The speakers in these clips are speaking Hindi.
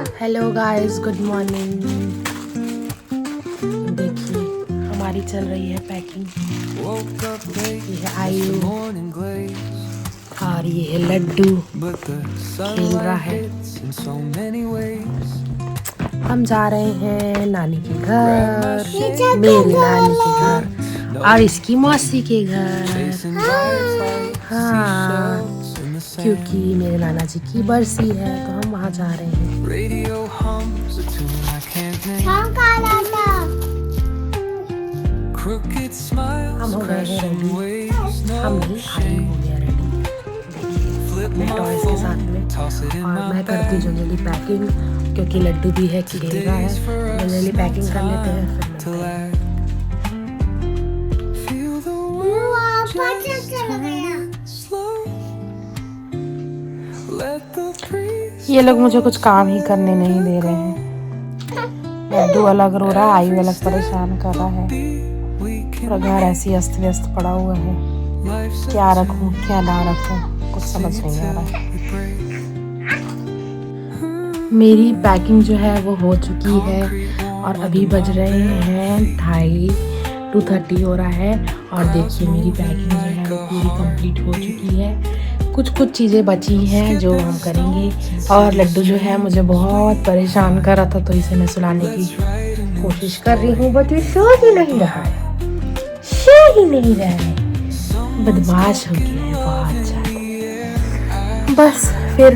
Hello guys, good morning. देखिए हमारी चल रही है पैकिंग। ये है आयु और ये है लड्डू, खेल रहा है। हम जा रहे हैं नानी के घर, मेरी नानी के घर और इसकी मौसी के घर। हाँ, क्योंकि मेरे नाना जी की बरसी है तो हम वहाँ जा रहे हैं। हम हो गए हैं रेडी, हम नहीं, आई हो गया रेडी। देखिए अपने टॉयज के साथ में, और मैं करती हूँ जल्दी पैकिंग क्योंकि लड्डू भी है, खेल रहा है। जल्दी पैकिंग कर लेते हैं फिर ये लोग मुझे कुछ काम ही करने नहीं दे रहे हैं। लड्डू अलग रो रहा है, आयु अलग परेशान कर रहा है। पूरा घर ऐसी अस्त व्यस्त पड़ा हुआ है। क्या रखूं क्या ना रखूं कुछ समझ नहीं आ रहा है। मेरी पैकिंग जो है वो हो चुकी है और अभी बज रहे हैं 2:30 हो रहा है। और देखिए मेरी पैकिंग जो है वो पूरी कंप्लीट हो चुकी है। कुछ चीज़ें बची हैं जो हम करेंगे। और लड्डू जो है मुझे बहुत परेशान कर रहा था तो इसे मैं सुलाने की कोशिश कर रही हूँ, बट ये सो ही नहीं रहा है, बदमाश हो गया है बहुत ज़्यादा। बस फिर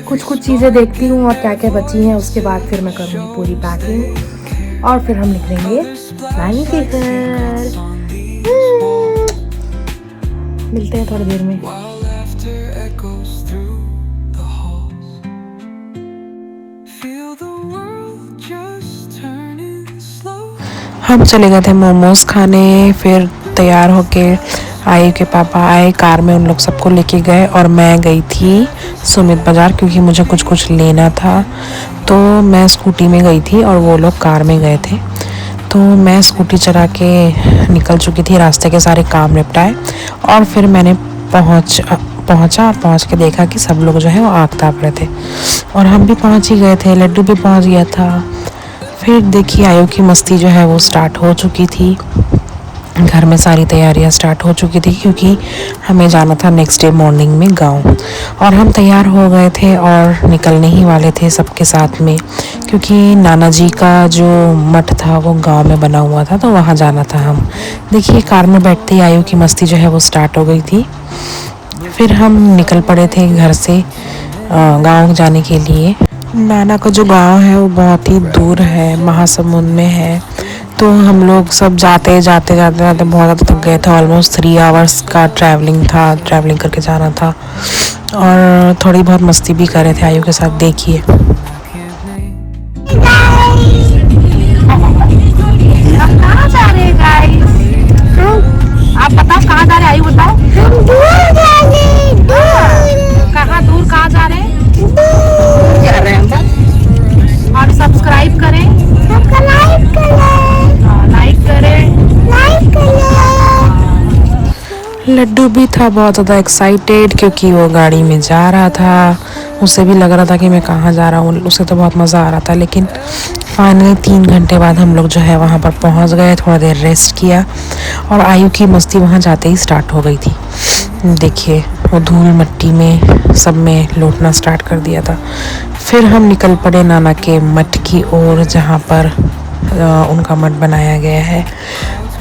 कुछ चीज़ें देखती हूँ और क्या क्या बची हैं, उसके बाद फिर मैं करूँगी पूरी पैकिंग और फिर हम निकलेंगे नानी के घर। मिलते हैं थोड़ी देर में। हम चले गए थे मोमोज खाने। फिर तैयार होके आयु के पापा आए, कार में उन लोग सबको लेके गए और मैं गई थी सुमित बाज़ार क्योंकि मुझे कुछ लेना था। तो मैं स्कूटी में गई थी और वो लोग कार में गए थे। तो मैं स्कूटी चला के निकल चुकी थी, रास्ते के सारे काम निपटाए और फिर मैंने पहुंच के देखा कि सब लोग जो है वो आग ताप रहे थे और हम भी पहुंच ही गए थे। लड्डू भी पहुंच गया था। फिर देखिए आयु की मस्ती जो है वो स्टार्ट हो चुकी थी। घर में सारी तैयारियां स्टार्ट हो चुकी थी क्योंकि हमें जाना था नेक्स्ट डे मॉर्निंग में गांव। और हम तैयार हो गए थे और निकलने ही वाले थे सबके साथ में, क्योंकि नाना जी का जो मठ था वो गांव में बना हुआ था तो वहाँ जाना था हम। देखिए कार में बैठते ही आयु की मस्ती जो है वो स्टार्ट हो गई थी। फिर हम निकल पड़े थे घर से गाँव जाने के लिए। नाना का जो गांव है वो बहुत ही दूर है, महासमुंद में है। तो हम लोग सब जाते बहुत ज़्यादा थक गए थे। ऑलमोस्ट 3 आवर्स का ट्रैवलिंग करके जाना था और थोड़ी बहुत मस्ती भी कर रहे थे आयु के साथ। देखिए कहाँ जा रहे हैं गाइस? आप बताओ कहाँ जा रहे हैं? आयु बताओ। कहाँ दूर कहाँ जा रहे हैं? जा रहे हैं और सब्सक्राइब करें, लाइक करें। लड्डू भी था बहुत ज़्यादा एक्साइटेड क्योंकि वो गाड़ी में जा रहा था। उसे भी लग रहा था कि मैं कहाँ जा रहा हूँ, उसे तो बहुत मज़ा आ रहा था। लेकिन फाइनली 3 घंटे बाद हम लोग जो है वहाँ पर पहुँच गए। थोड़ा देर रेस्ट किया और आयु की मस्ती वहाँ जाते ही स्टार्ट हो गई थी। देखिए वो धूल मिट्टी में सब में लौटना स्टार्ट कर दिया था। फिर हम निकल पड़े नाना के मठ की ओर जहाँ पर उनका मठ बनाया गया है।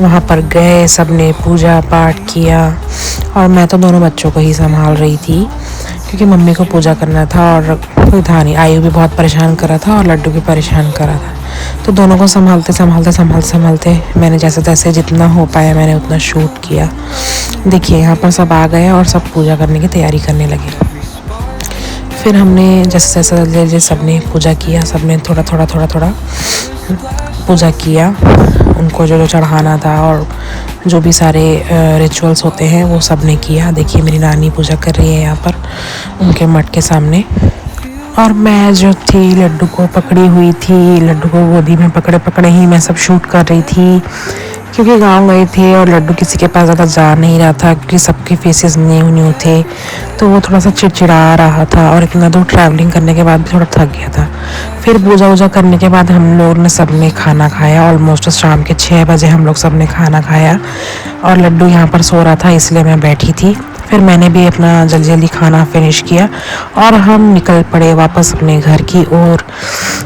वहाँ पर गए, सब ने पूजा पाठ किया और मैं तो दोनों बच्चों को ही संभाल रही थी क्योंकि मम्मी को पूजा करना था और कोई था नहीं। आयु भी बहुत परेशान कर रहा था और लड्डू भी परेशान कर रहा था। तो दोनों को संभालते मैंने जैसे तैसे जितना हो पाया मैंने उतना शूट किया। देखिए यहाँ पर सब आ गए और सब पूजा करने की तैयारी करने लगे। फिर हमने जैसे सबने पूजा किया, सबने थोड़ा पूजा किया। उनको जो चढ़ाना था और जो भी सारे रिचुअल्स होते हैं वो सब ने किया। देखिए मेरी नानी पूजा कर रही है यहाँ पर उनके मठ के सामने। और मैं जो थी लड्डू को पकड़ी हुई थी, लड्डू को गोदी में पकड़े ही मैं सब शूट कर रही थी। क्योंकि गांव गए थे और लड्डू किसी के पास ज़्यादा जा नहीं रहा था क्योंकि सबके फेसेस न्यू न्यू थे, तो वो थोड़ा सा चिड़चिड़ा रहा था और इतना दूर ट्रैवलिंग करने के बाद भी थोड़ा थक गया था। फिर पूजा वूजा करने के बाद हम लोग ने सबने खाना खाया, ऑलमोस्ट शाम के 6 बजे हम लोग सबने खाना खाया और लड्डू यहाँ पर सो रहा था इसलिए मैं बैठी थी। फिर मैंने भी अपना जल्दी जल्दी खाना फिनिश किया और हम निकल पड़े वापस अपने घर की ओर,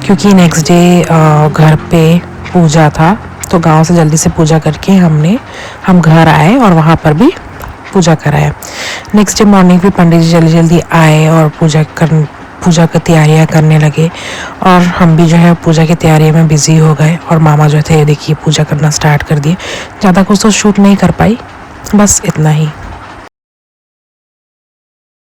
क्योंकि नेक्स्ट डे घर पे पूजा था। तो गांव से जल्दी से पूजा करके हम घर आए और वहाँ पर भी पूजा कराया। नेक्स्ट डे मॉर्निंग भी पंडित जी जल्दी जल्दी आए और पूजा की तैयारियां करने लगे और हम भी जो है पूजा की तैयारी में बिजी हो गए और मामा जो थे देखिए पूजा करना स्टार्ट कर दिए। ज़्यादा कुछ तो शूट नहीं कर पाई, बस इतना ही।